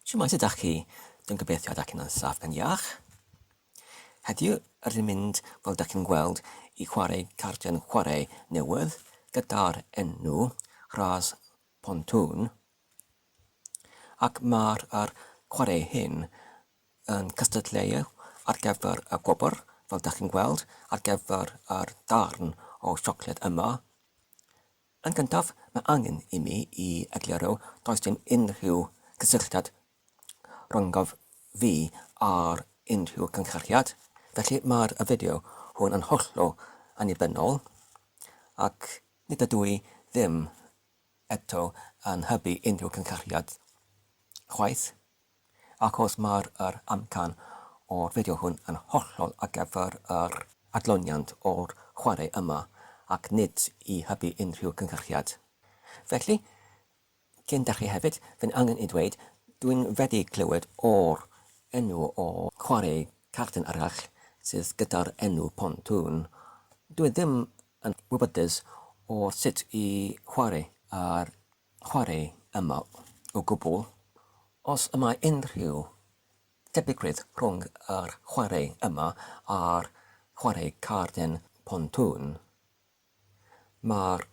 Shwmae ydych chi? Dwi'n gobeithio ydych chi'n ansaf yn iach. Heddiw rydyn mynd fel ydych chi'n gweld I chwarae Cardenchwareon newydd gyda'r enw Ras Bontwn. Ac mae'r chwarae hyn yn cystadleuol ar gyfer y gwobr fel ydych chi'n gweld ar gyfer yr darn o siocled yma. Yn gyntaf, mae angen I mi I egluro does dim unrhyw gysylltiad rhwng fi ar unrhyw cynghoriad. Felly mae'r fideo hwn yn hollol annibynnol ac nid ydw I ddim eto yn hybu unrhyw cynghoriad chwaith achos mae'r amcan o'r fideo hwn yn hollol ar gyfer yr adloniant o'r chwarae yma ac nid I hybu unrhyw cynghoriad. Felly, cyn dechrau hefyd, fe'n angen I dweud dwi'n wedi clywed o'r enw o chwarae carden arall sydd gyda'r enw Bontwn. Dwi ddim yn wybodus o sut I chwarae ar chwarae yma o gwbl. Os yma unrhyw tebygrwydd rhwng yr chwarae yma a'r chwarae carden Bontwn, mae'r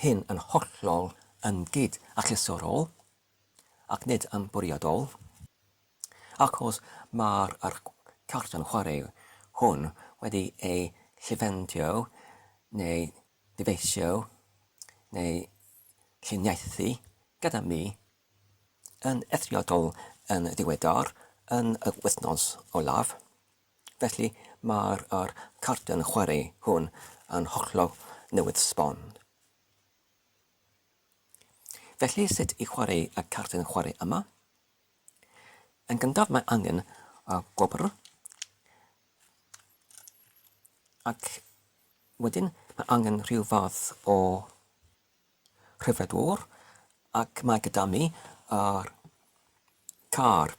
hyn yn hollol yn gyd achlysurol ac nid yn bwriadol, achos mae'r Cardenchwareon hwn wedi ei llifendio neu difeisio neu lluniaethu gyda mi yn eithriadol yn ddiweddar yn y wythnos olaf. Felly mae'r Cardenchwareon hwn yn hollol newydd sbon. Felly sut I chwarae y Cardenchwareon yma? Yn gyntaf mae angen gwobr ac wedyn mae angen rhyw fath o rhyfedwr ac mae gyda mi yr car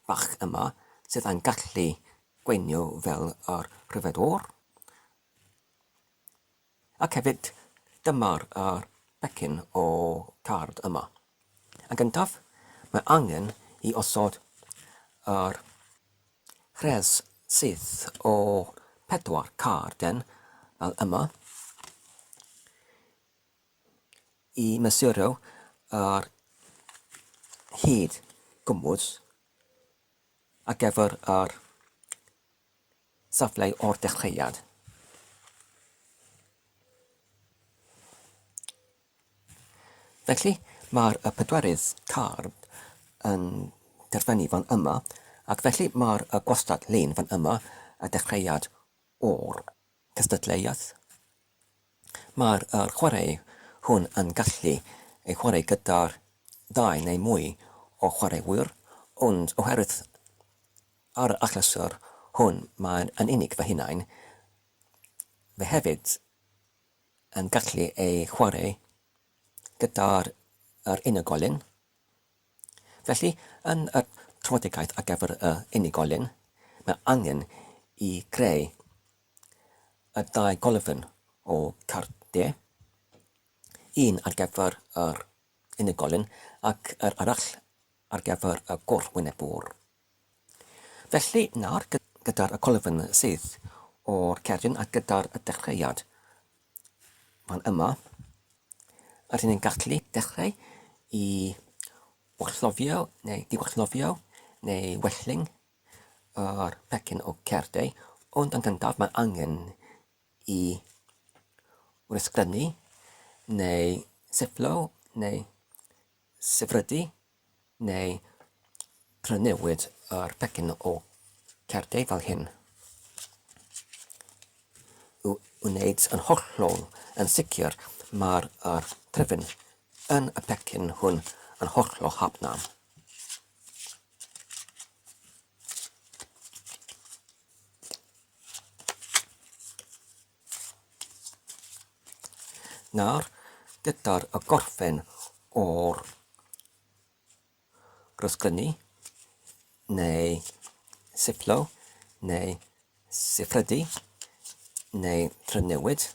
bach yma sydd yn gallu gweinio fel yr rhyfedwr. Ac hefyd dyma'r becyn o card yma. Yn gyntaf, mae angen I osod yr rhes syth o 4 carden fel yma I mesurio yr hyd gwmws ar gyfer yr safle o'r dechreuad. Felly, mae'r 4 card yn derfynu fan yma, ac felly mae'r gwastad lun fan yma y dechreuad o'r cystadleuaeth. Mae'r chwarae hwn yn gallu ei chwarae gyda'r 2 neu mwy o chwaraewyr, ond oherwydd ar y achlysur hwn mae'n yn unig fy hunain, fe hefyd yn gallu ei chwarae gyda'r unigolyn. Felly, yn y trafodaeth ar gyfer y unigolyn, mae angen I greu y 2 golofn o cardiau, un ar gyfer yr unigolyn ac yr arall ar gyfer y gwrthwynebwr. Felly, nawr gyda'r golofn syth o'r cerdyn ac gyda'r dechreuad fan yma, rydyn ni'n gallu dechrau I wrthlofio neu diwrthlofio neu welling yr pecyn o cerdau, ond yn gyntaf mae angen I wrthgrynu neu sifflo neu sifrydu neu trynewid yr pecyn o cerdau fel hyn. Wneud yn hollol yn sicr mae'r trefn yn y pecyn hwn yn hollol hapnam. Nawr, gyda'r gorffen o'r rysgrynu neu sifflo neu siffrydu neu trynewid,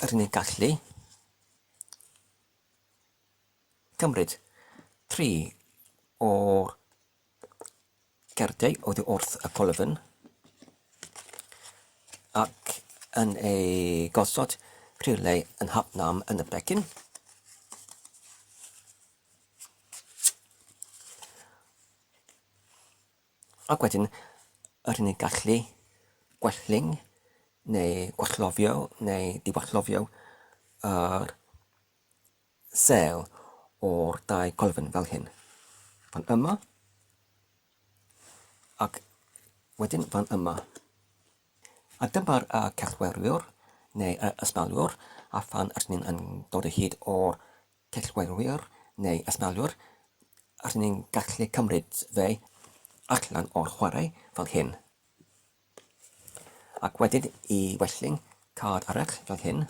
rydyn ni'n gallu cymryd 3 o'r gerdau oddi wrth y colofyn ac yn ei gosod rhywle yn hapnam yn y becyn. Ac wedyn, rydyn ni'n gallu gwelling neu gwellofio neu diwallofio yr sel o'r dau colofyn fel hyn. Fan yma ac wedyn fan yma. A dyma'r cellwerwyr neu ysmalwyr, a phan rydyn ni'n dod o hyd o'r cellwerwyr neu ysmalwyr, rydyn ni'n gallu cymryd fe allan o'r chwarae fel hyn. Ac wedyn i welling card arall fel hyn.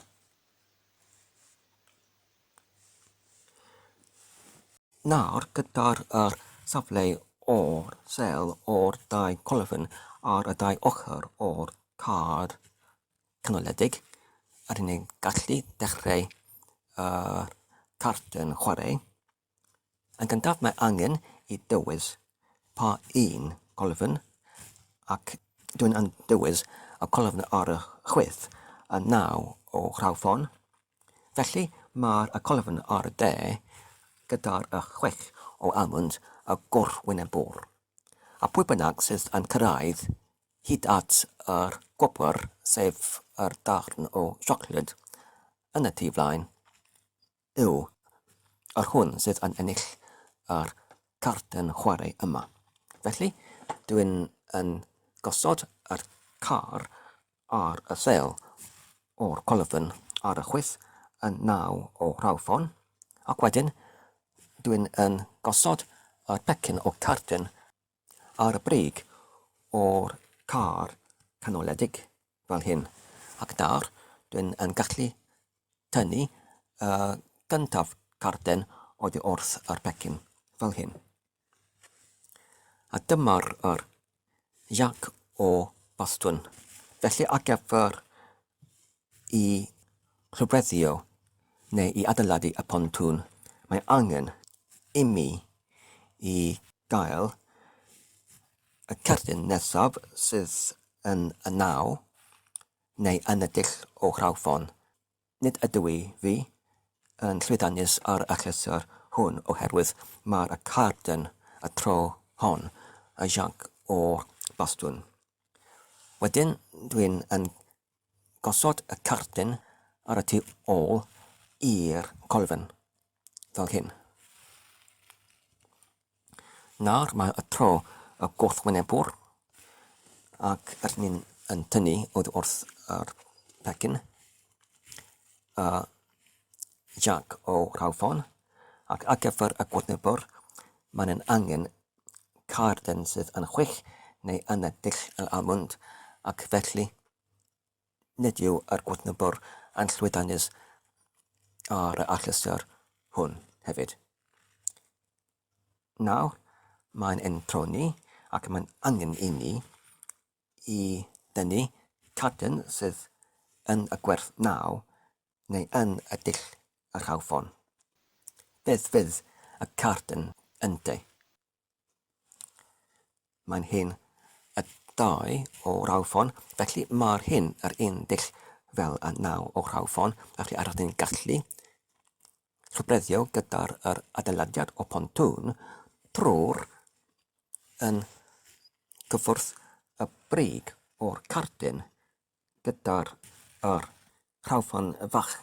Nawr, gyda'r safle o'r sel o'r dau colofyn ar y dau ochr o'r card canoledig, rydyn ni'n gallu dechrau cardenchwareon. Yn gyntaf mae angen i dywys pa un colofyn, ac dwi'n yn dywys y colofyn ar y chwith y 9 o Rhawfon. Felly mae'r colofyn ar y de gyda'r 6 o almond y gwrthwynebwr. A pwy bynnag sydd yn cyrraedd hyd at yr gwobr, sef yr darn o siocled yn y tu flaen, yw yr hwn sydd yn ennill yr cardenchwareon yma. Felly, dwi'n gosod yr car ar y sel o'r colofyn ar y chwith yn 9 o Rhawfon, ac wedyn dwi'n gosod yr becyn o carden ar y brig o'r car canoledig fel hyn. Ac nawr, dwi'n gallu tynnu gyntaf carden oddi wrth yr becyn fel hyn. A dyma'r Jac o Bontwn. Felly ar gyfer i rhywbreddio neu i adeiladu y pontwn, mae angen i mi i gael y cerdyn nesaf sydd yn y 9 neu yn y dull o Rhawfon. Nid ydw i fi yn llwyddiannus ar y llythyr hwn oherwydd mae'r carden y tro hon, y Jac o Bontwn. Wedyn dwi'n gosod y carden ar y tu ôl i'r colofyn fel hyn. Nawr mae y tro y gwrthwynebwr, ac rydyn ni'n tynnu oddi wrth yr becyn y Jac o Rhawfon, ac ar gyfer y gwrthwynebwr mae'n angen carden sydd yn chwich neu yn y dull y almond, ac felly nid yw yr gwrthwynebwr yn llwyddiannus ar y llythyr hwn hefyd. Nawr, mae'n tro ni, ac mae'n angen i ni i dynnu carden sydd yn y gwerth 9 neu yn y dull y Rhawfon. Beth fydd y carden ynte? Mae'n hyn y 2 o Rhawfon, felly mae'r hyn yr un dull fel y 9 o Rhawfon, felly rydyn ni'n gallu rhywbreddio gyda'r adeiladiad o pontwn trwy'r cyffwrdd y brig o'r carden gyda'r Rhawfon fach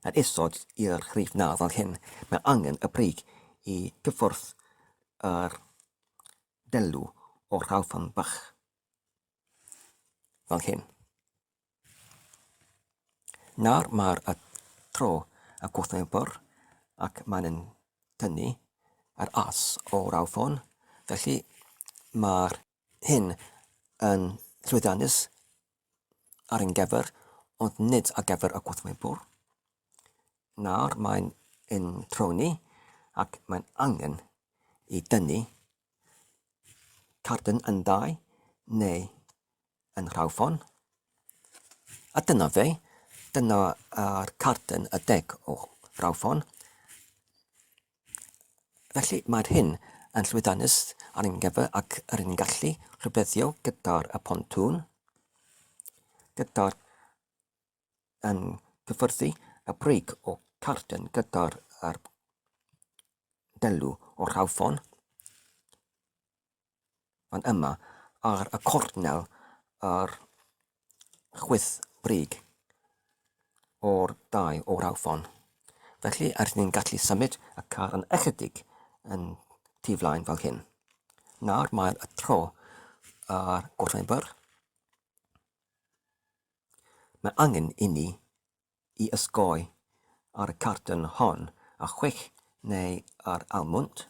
yn isod i'r rhif 9 fel hyn. Mae angen y brig i gyffwrdd yr delw o'r Rhawfon bach fel hyn. Nawr mae'r tro y gwrthwynebwr, ac mae'n tynnu yr as o Rhawfon. Felly mae'r hyn yn llwyddiannus ar ein gyfer, ond nid ar gyfer y gwrthwynebwr. Nawr mae'n tro ni, ac mae'n angen i dynnu carden yn 2 neu yn Rhawfon. A dyna fe, dyna'r carden y 10 o Rhawfon. Felly mae'r hyn yn llwyddannus ar ein gyfer ac yr un gallu rhybuddio gyda'r y pontwn, gyda'r yn cyffyrddu y brig o carden gyda'r delw o rawffon, ond yma ar y cornel yr chwyth brig o'r dau o rawffon. Felly, ni'n gallu symud y car yn ychydig yn tu flaen fel hyn. Nawr mae'r tro ar gwrthwynbyr. Mae angen i ni i ysgoi ar y carden hon a chwech neu ar almwnt.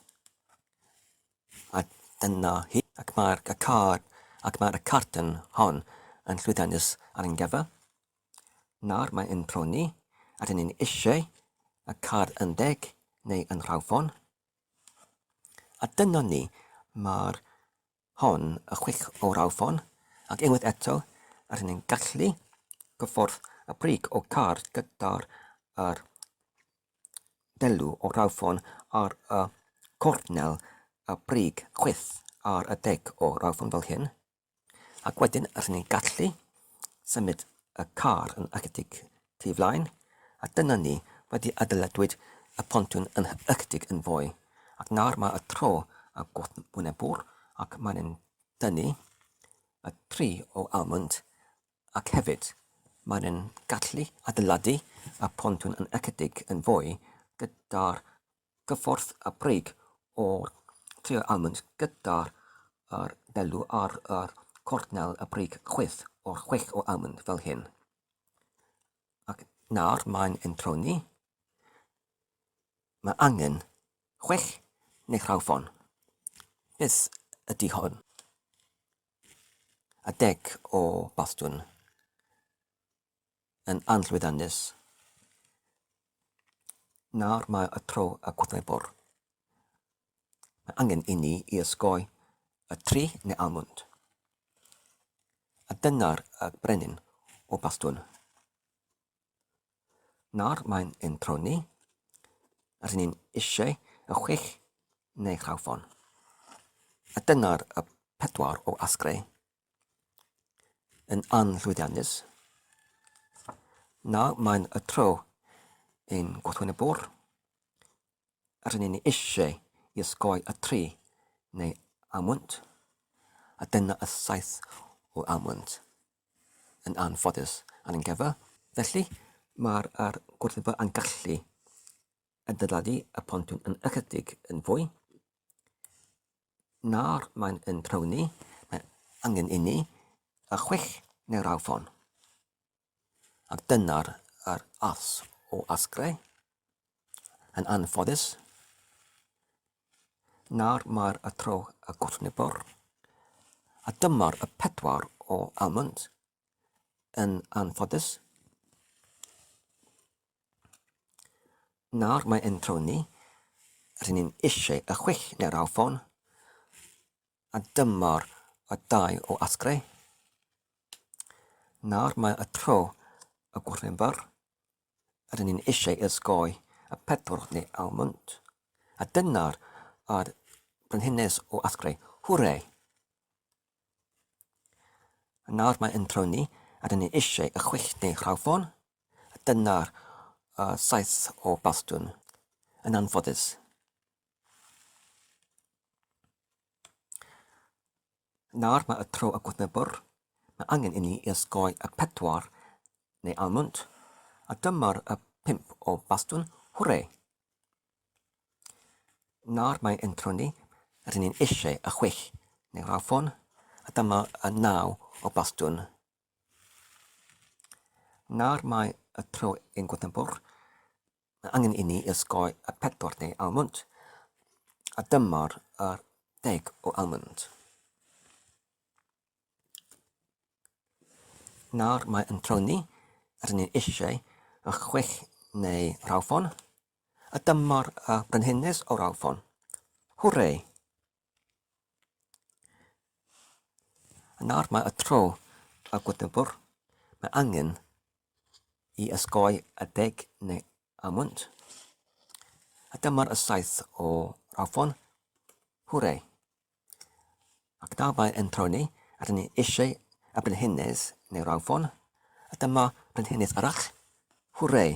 A dyna hi. Ac mae'r carden hon yn llwyddannus ar ein gyfer. Nawr mae'n troni a dyn ni'n eisiau y car yn deg neu yn rawffon. A dyna ni, mae'r hon y chwech o rawffon, ac unwaith eto, rydyn ni'n gallu gyffordd y brig o car gyda'r delw o rawffon ar y cornel y brig chwith ar y deg o rawffon fel hyn. Ac wedyn, rydyn ni'n gallu symud y car yn ychydig tu flaen, a dyna ni wedi adeiladwyd y pontwn yn ychydig yn fwy. Ac nawr mae y tro a gwrthwynebwr ac mae'n dynnu y tri o almwnd ac hefyd mae'n gallu adeiladu y pontwn yn ychydig yn fwy gyda'r gyffordd y brig o'r tri o almwnd gyda'r delw ar cornel y brig chwith o'r chwech o almwnd fel hyn. Ac nawr mae'n troni. Mae angen chwech neu rawffon. Beth ydy hwn? A deg o bastwn yn anllwyddannus. Nawr mae y tro y gwrthwynebwr. Mae angen i ni i ysgoi y tri neu almwnd. A dyna'r brenin o bastwn. Nawr mae'n troni. Rydyn ni'n eisiau y chwech neu rawffon. A dyna'r pedwar o asgrau yn anllwyddannus. Nawr mae'n y tro yn gwrthwynebwr. Rydyn ni'n eisiau i ysgoi y tri neu almwnd. A dyna y saith o almwnd yn anffodus ar ein gyfer. Felly mae'r gwrthwynebwr yn gallu adeiladu y pontwn yn ychydig yn fwy. Nawr mae'n troni. Mae angen i ni y chwech neu rawffon. Ac dyna'r as o asgrau yn anffodus. Nawr mae'r tro y gwrthwynebwr. A dyma'r y pedwar o almwnd yn anffodus. Nawr mae'n troni. Rydyn ni'n eisiau y chwech neu rawffon. A dyma'r y dau o asgrau. Nawr mae y tro y gwrthwynebwr. Rydyn ni'n eisiau ysgoi y pedwar neu almwnd. A dyna'r brenhines o asgrau. Hwre! Nawr mae'n troni. Rydyn ni'n eisiau y chwech neu rawffon. A dyna'r saith o bastwn yn anffodus. Nawr mae y tro y gwrthwynebwr. Mae angen i ni ysgoi y pedwar neu almwnd. A dyma'r y 5 o bastwn. Hwre! Nawr mae'n troni. Rydyn ni'n eisiau y chwech neu rawffon. A dyma y 9 o bastwn. Nawr mae y tro yn gwrthwynebwr. Mae angen i ni ysgoi y pedwar neu almwnd. A dyma'r 10 o almwnd. Nawr mae'n troni. Rydyn ni'n eisiau y chwech neu rawffon. A dyma'r brenhines o rawffon. Hwre! Nawr mae y tro y gwrthwynebwr. Mae angen i ysgoi y 10 neu almwnd. A dyma'r y 7 o rawffon, hwre. Ac nawr mae yn troni ar ni eisiau y brenhines neu rawffon, a dyma brenhines arall, hwre,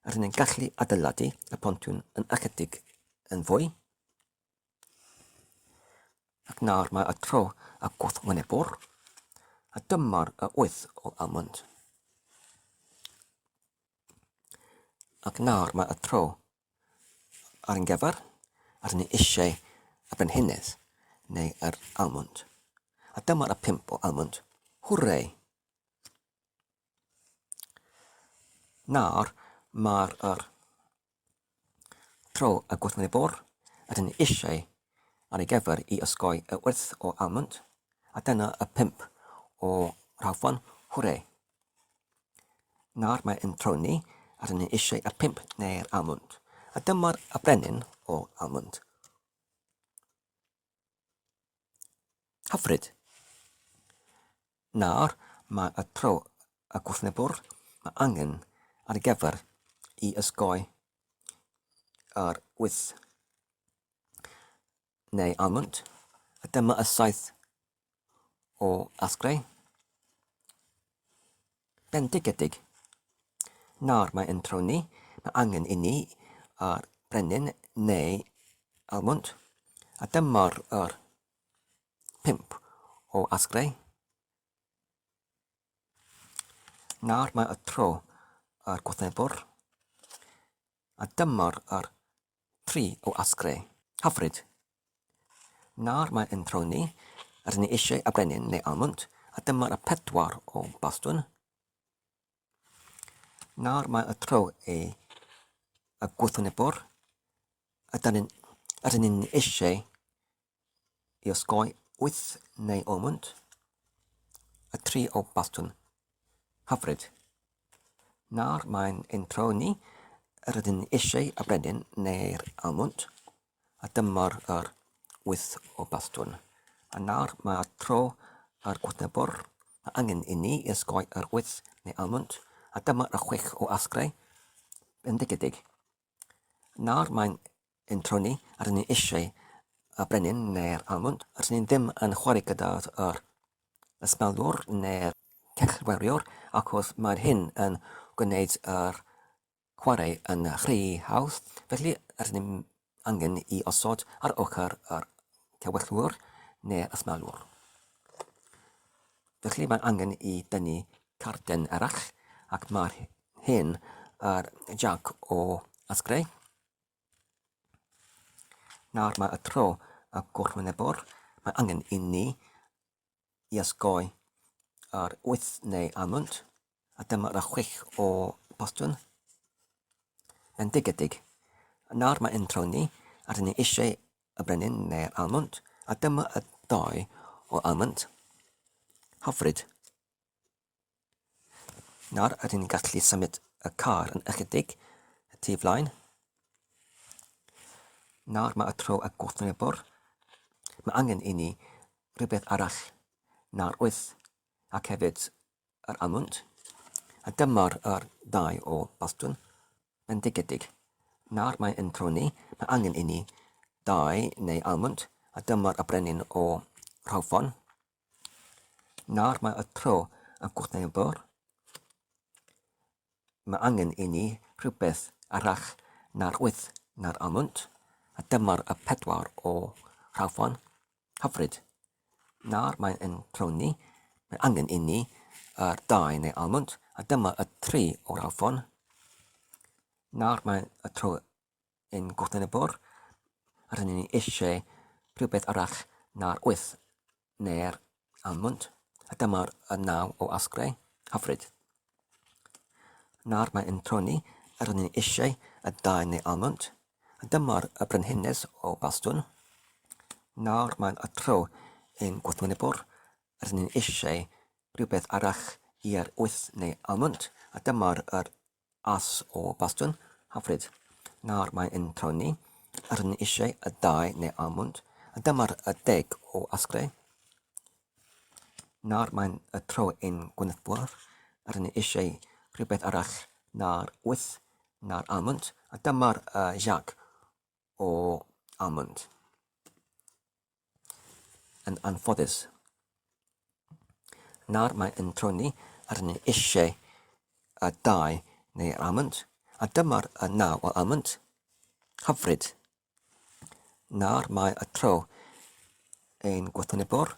ar ni'n gallu adeiladu y pontiwn yn ychydig yn fwy. Ac nawr mae y tro y gwrthwynebwr, a dyma'r y wyth o almond. Ac nawr mae y tro ar ein gyfer ar ni eisiau y brenhines neu yr almond. A dyma'r y 5 o almond, hwre. Nawr mae'r tro y gwrthwynebwr ar ni eisiau ar ei gyfer i osgoi y 8 o almond, a dyna y 5 o rawffon, hwre. Nawr mae yn troni ar ni eisiau y 5 neu'r almond, a dyma'r y brenin o almond. Hyfryd. Nawr mae y tro y gwrthwynebwr mae angen ar ei gyfer i osgoi yr 8 neu almond, a dyma y 7 o asgrau. Bendigedig. Nawr mae yn troni, mae angen i ni ar brenin neu almond, a dyma'r 5 o asgrau. Nawr mae y tro yr gwrthwynebwr, a dyma'r 3 o asgrau. Hyfryd. Nawr mae yn troni ar ni eisiau y brenin neu almond, a dyma'r 4 o bastwn. Nawr mae y tro y gwrthwynebwr, a ar ni'n eisiau i osgoi 8 neu almond, a 3 o bastwn. Hyfryd. Nawr mae'n ein tro ni ar ydyn eisiau y brenin neu'r almond, a dyma'r 8 o bastwn. A nawr mae'r tro yr gwrthwynebwr, mae angen i ni i osgoi yr 8 neu almond, a dyma'r 6 o asgrau. Bendigedig. Nawr mae'n ein tro ni ar ydyn eisiau y brenin neu'r almond, ar ni'n ddim yn chwarae gyda'r ysmalwr neu'r Cardenchwareon, achos mae'r hyn yn gwneud yr chwarae yn rhy hawdd, felly rydym ni'n angen i osod ar ochr yr cewellwr neu'r ysmalwr. Felly mae'n angen i dynnu carden arall, ac mae'r hyn yr jack o asgrau. Nawr mae y tro y gwrthwynebwr, mae angen i ni i osgoi yr 8 neu almond, a dyma'r 6 o bastwn. Bendigedig. Nawr mae yn tro ni ar ni eisiau y brenin neu'r almond, a dyma y 2 o almond. Hyfryd. Nawr ydyn ni'n gallu symud y car yn ychydig y tu flaen. Nawr mae y tro y gwrthwynebwr. Mae angen i ni rhywbeth arall na'r 8 ac hefyd yr almond. A dyma'r 2 o bastwn. Bendigedig. Nawr mae yn tro ni, mae angen i ni 2 neu almond, a dyma'r y brenin o rawffon. Nawr mae y tro y gwrthwynebwr. Mae angen i ni rhywbeth arall na'r 8 na'r almond, a dyma'r y 4 o rawffon. Hyfryd. Nawr mae yn tro ni, mae angen i ni yr 2 neu almond, a dyma y 3 o rawffon. Nawr mae y tro yn gwrthwynebwr, a rydyn ni eisiau rhywbeth arall na'r 8 neu'r almond, a dyma'r 9 o asgrau. Hyfryd. Nawr mae yn tro ni, a rydyn ni eisiau y 2 neu almond, a dyma'r y brenhines o bastwn. Nawr mae'n y tro yn gwrthwynebwr, a rydyn ni eisiau rhywbeth arall i'r 8 neu almond, a dyma'r as o bastwn. Hyfryd. Nawr mae'n tro ni, a rydyn ni eisiau y 2 neu almond, a dyma'r 10 o asgrau. Nawr mae'n y tro yn gwrthwynebwr, a rydyn ni eisiau rhywbeth arall na'r 8 na'r almond, a dyma'r jack o almond. Yn anffodus. Nawr mae yn troni ar yn eisiau y dau neu almond, a dyma'r naw o almond. Hyfryd. Nawr mae y tro ein gwrthwynebwr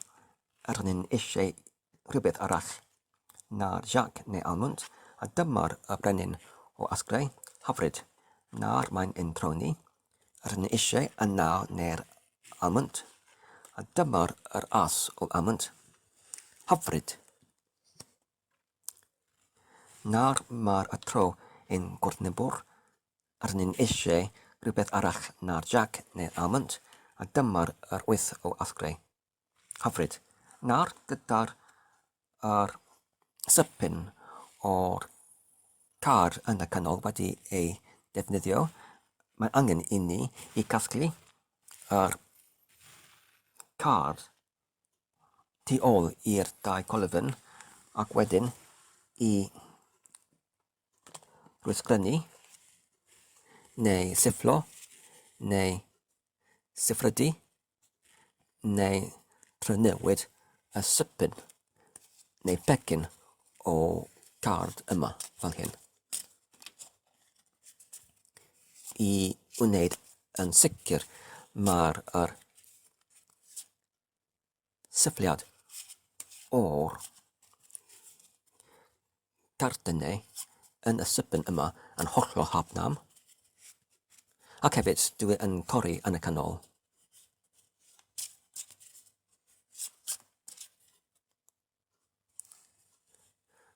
ar yn eisiau rhywbeth arall na'r jac neu almond, a dyma'r brenin o asgrau. Hyfryd. Nawr mae'n ein troni ar yn eisiau y naw neu'r almond, a dyma'r as o almond. Hyfryd. Nawr mae'r tro ein gwrthwynebwr ar yn eisiau rhywbeth arall na'r jac neu almond, a dyma'r wyth o asgrau. Hyfryd. Nawr gyda'r sypyn o'r car yn y canol wedi ei defnyddio, mae angen i ni i casglu yr car tu ôl i'r dau colofyn ac wedyn i rwysgrynu neu sifflo neu siffrydu neu trynewid y sypyn neu becyn o card yma fel hyn i wneud yn sicr mae'r syffliad o'r cardenau yn y sypyn yma yn hollol hapnam, ac hefyd dwi yn torri yn y canol.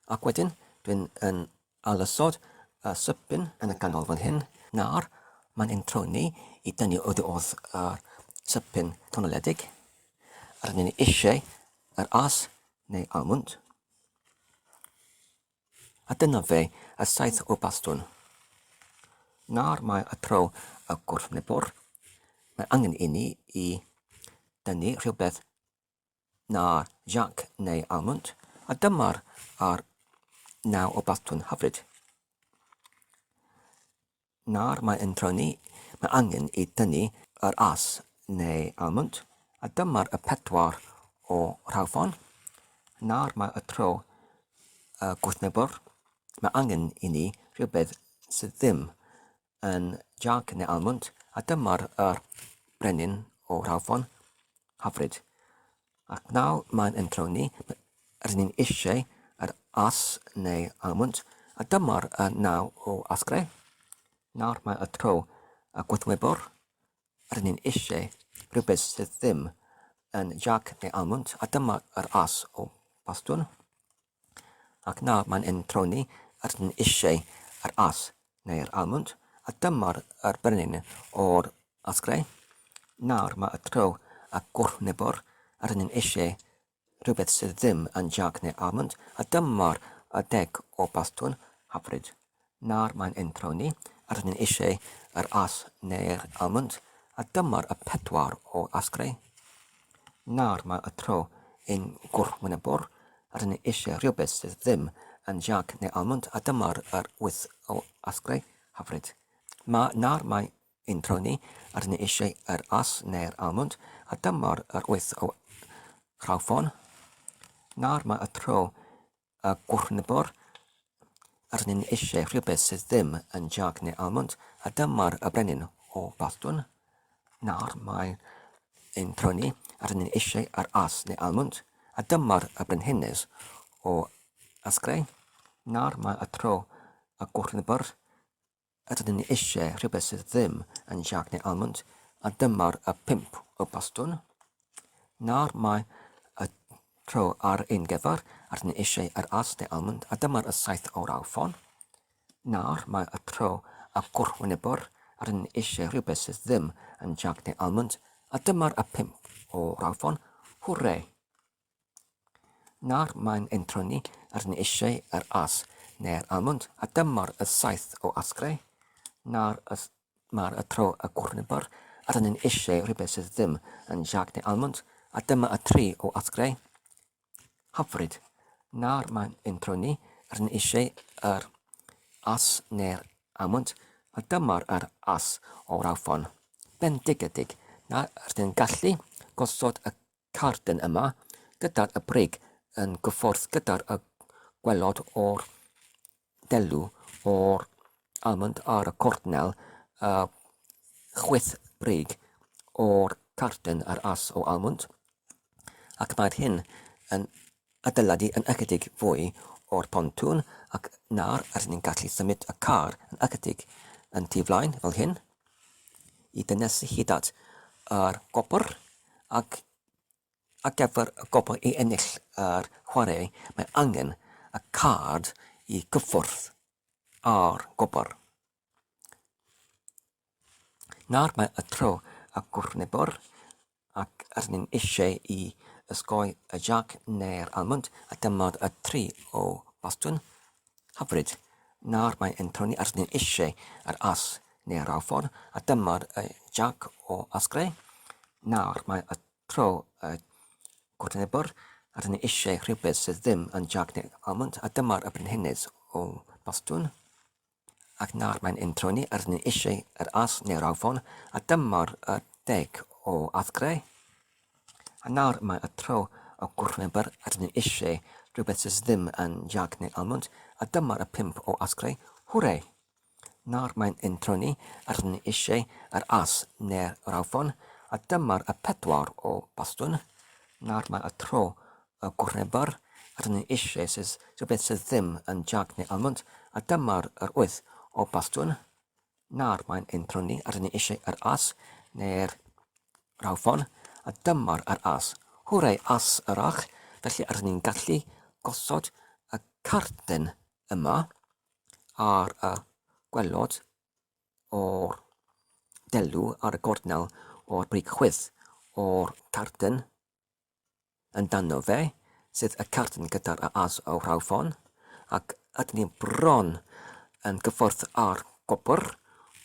Ac wedyn dwi'n alysod y sypyn yn y canol fan hyn. Nawr mae'n ein troni i dynnu oddi wrth yr sypyn tonoledig ar yn eisiau yr as neu almond. A dyna fe y 7 o bastwn. Nawr mae y tro y gwrthwynebwr. Mae angen i ni i dynnu rhywbeth na'r jac neu almond, a dyma'r 9 o bastwn. Hyfryd. Nawr mae yn troni, mae angen i dynnu yr as neu almond, a dyma'r 4 o rhawffon. Nawr mae y tro y gwrthwynebwr. Mae angen i ni rhywbeth sydd ddim yn jac neu almond, a dyma'r brenin o rhawffon. Hyfryd. Ac nawr mae'n yn troni, rydyn ni'n eisiau yr as neu almond, a dyma'r 9 o asgrau. Nawr mae y tro y gwrthwynebwr, rydyn ni'n eisiau rhywbeth sydd ddim yn jac neu almond, a dyma'r as o bastwn. Ac nawr mae'n yn troni, rydyn ni'n eisiau yr as neu'r almond, a dyma'r brenin o'r asgrau. Nawr mae y tro y gwrthwynebwr, rydyn ni'n eisiau rhywbeth sydd ddim yn jac neu almond, a dyma'r 10 o bastwn. Hyfryd. Nawr mae'n ein troni, rydyn ni'n eisiau yr as neu'r almond, a dyma'r 4 o asgrau. Nawr mae y tro ein gwrthwynebwr, rydyn ni'n eisiau rhywbeth sydd ddim yn jac neu almond, a dyma'r 8 o asgrau. Hyfryd. Nawr mae ein troni, rydyn ni'n eisiau yr as neu'r almond, a dyma'r 8 o rhawffon. Nawr mae y tro y gwrthwynebwr, rydyn ni'n eisiau rhywbeth sydd ddim yn jac neu almond, a dyma'r brenin o bastwn. Nawr mae ein troni, rydyn ni'n eisiau yr as neu almond, a dyma'r brenhines o asgrau. Nawr mae y tro y gwrthwynebwr, rydyn ni'n eisiau rhywbeth sydd ddim yn jac neu almond, a dyma'r 5 o bastwn. Nawr mae y tro ar ein gyfer, rydyn ni'n eisiau yr as neu almond, a dyma'r 7 o rhawffon. Nawr mae y tro y gwrthwynebwr, rydyn ni'n eisiau rhywbeth sydd ddim yn jac neu almond, a dyma'r 5 o rhawffon. Hwrre! Nawr mae'n ein troni, rydyn ni'n eisiau yr as neu'r almond, a dyma'r 7 o asgrau. Nawr mae'r tro y gwrthwynebwr, rydyn ni'n eisiau rhywbeth sydd ddim yn jac neu almond, a dyma 3 o asgrau. Hyfryd. Nawr mae'n ein troni, rydyn ni'n eisiau yr as neu'r almond, a dyma'r as o rhawffon. bendigedig. Nawr rydyn ni'n gallu gosod y carden yma gyda'r y brig yn gyffwrdd gyda'r y gwelod o'r delw o'r almond ar y cornel chwyth brig o'r carden ar as o almond, ac mae'r hyn yn adeiladu yn ychydig fwy o'r pontwn, ac nawr rydyn ni'n gallu symud y car yn ychydig yn tu flaen fel hyn i dynesu hyd at yr gobr, ac ar gyfer y gobr i ennill yr chwarae, mae angen y card i gyffwrdd ar gobr. Nawr mae y tro y gwrnebwr, ac rydyn ni'n eisiau i ysgoi y jack neu'r almond, a dyma'r y 3 o bastwn hyfryd. Nawr mae yn troni rydyn ni'n eisiau yr as neu'r awfon, a dyma'r y jack o asgrau. Nawr mae y tro y gwrnebwr, a rydyn ni'n eisiau rhywbeth sydd ddim yn jack neu'r almond, a dyma'r y brenhines o bastwn. Ac nawr mae'n introni rydyn ni'n eisiau yr as neu'r awfon, a dyma'r 10 o asgrau. A nawr mae y tro o gwrnebwr rydyn ni'n eisiau rhywbeth sydd ddim yn jack neu almond, a dyma'r 5 o asgrau. Hwrê! Nawr mae'n introni rydyn ni'n eisiau yr as neu'r awfon, a dyma'r 4 o bastwn. Nawr mae y tro o gwrnebwr rydyn ni'n eisiau rhywbeth sydd ddim yn jack neu almond, a dyma'r 8 o bastwn. Nawr mae'n introni rydyn ni'n eisiau yr as neu'r awfon, a dyma'r as. Hwrê, as yrach, felly rydyn ni'n gallu gosod y carden yma ar y gwelod o'r delw ar y gornel o'r brig chwyth o'r carden yn dano fe, sydd y carden gyda'r as o'r awfon, ac ydyn ni'n bron yn gyffwrdd ar gobr,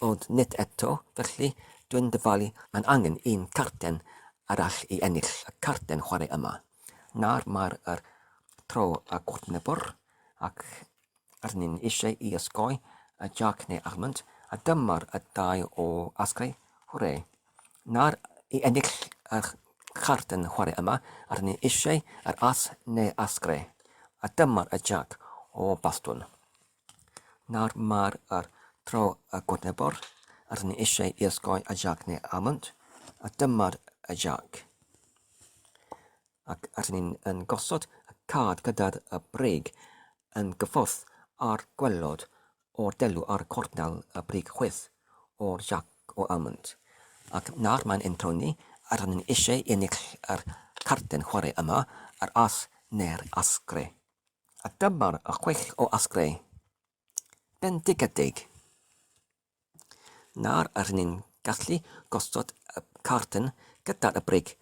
ond nid eto, felly dwi'n dyfalu mae'n angen un carden arall i ennill y carden chwarae yma. Nawr mae'r tro y gwrnebwr, ac rydyn ni'n eisiau i ysgoi y jack neu almond, a dyma'r 2 o asgrau. Hwrê! Nawr i ennill y carden chwarae yma, rydyn ni'n eisiau yr as neu asgrau, a dyma'r jack o bastwn. Nawr mae'r tro y gwrnebwr, rydyn ni'n eisiau i ysgoi y jack neu almond, a dyma'r jack. Ac rydyn ni'n gosod y card gyda'r y brig yn gyffwrdd ar gwelod o'r delw ar cornel y brig chwyth o'r jack o almond. Ac nawr mae'n introni rydyn ni'n eisiau ennill yr carden chwarae yma, yr as neu'r asgrau. A dyma'r 6 o asgrau. Bendigedig. Nawr rydyn ni'n gallu gosod y carden gyda'r y brig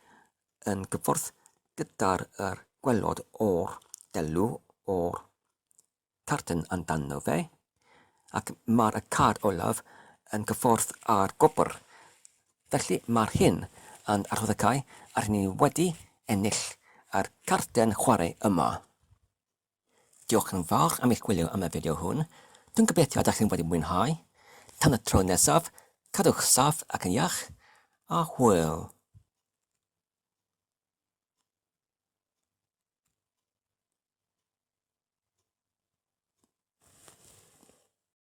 yn gyffwrdd gyda'r gwelod o'r delw o'r carden yn dano fe, ac mae'r card olaf yn gyffwrdd ar gobr. Felly mae'r hyn yn arwyddocael a rydyn ni wedi ennill yr carden chwarae yma. Diolch yn fawr am eich gwylio am y fideo hwn. Dwi'n gobeithio ydych chi'n wedi mwynhau. Tan y tro nesaf, cadwch saff ac yn iach, a hwyl.